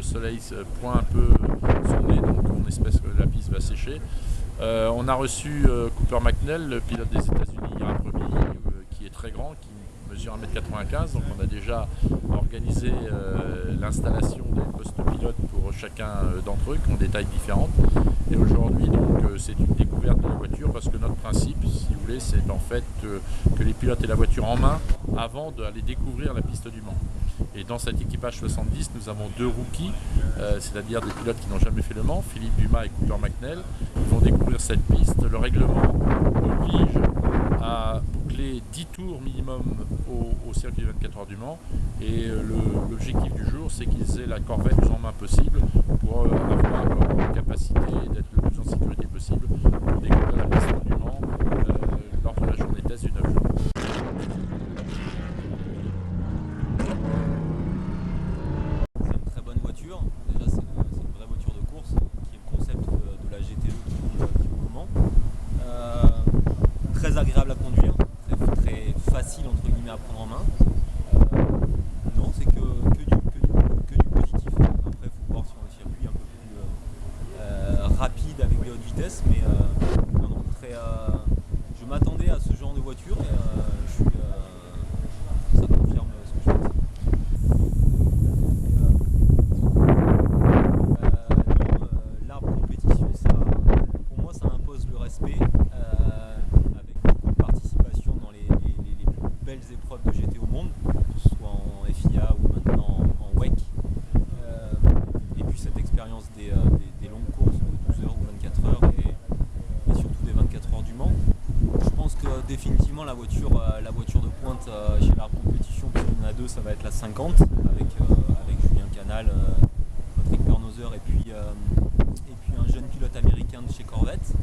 soleil pointe un peu son nez, donc on espère que la piste va sécher. On a reçu Cooper MacNeil, le pilote des États-Unis, qui est très grand, qui mesure 1m95, donc on a déjà organisé l'installation des postes pilotes pour chacun d'entre eux, qui ont des tailles différentes. Et aujourd'hui, donc, c'est une découverte de la voiture, parce que notre principe, si vous voulez, c'est en fait que les pilotes aient la voiture en main avant d'aller découvrir la piste du Mans. Et dans cet équipage 70, nous avons deux rookies, c'est-à-dire des pilotes qui n'ont jamais fait le Mans, Philippe Dumas et Cooper MacNeil. Ils vont découvrir cette piste. Le règlement oblige à boucler 10 tours minimum au circuit 24 heures du Mans. Et l'objectif du jour, c'est qu'ils aient la corvette le plus en main possible pour avoir leur capacité d'être le plus en sécurité possible pour découvrir la piste du Mans lors de la journée test du 9 juin. Déjà, c'est une vraie voiture de course qui est le concept de la GTE qui roule au Mans. Très agréable à conduire, très facile entre guillemets à prendre en main. Non, c'est que du positif. Après, il faut voir sur un circuit un peu plus rapide avec des hautes vitesses, mais non, je m'attendais à ce genre de voiture et ça confirme ce que je pensais. Avec beaucoup de participation dans les plus belles épreuves de GT au monde, que ce soit en FIA ou maintenant en WEC. Et puis cette expérience des longues courses de 12 heures ou 24 heures et surtout des 24 heures du Mans. Je pense que définitivement la voiture de pointe chez la compétition, puisqu'il y en a deux, ça va être la 50 avec Julien Canal, Patrick Bernozer et puis un jeune pilote américain de chez Corvette.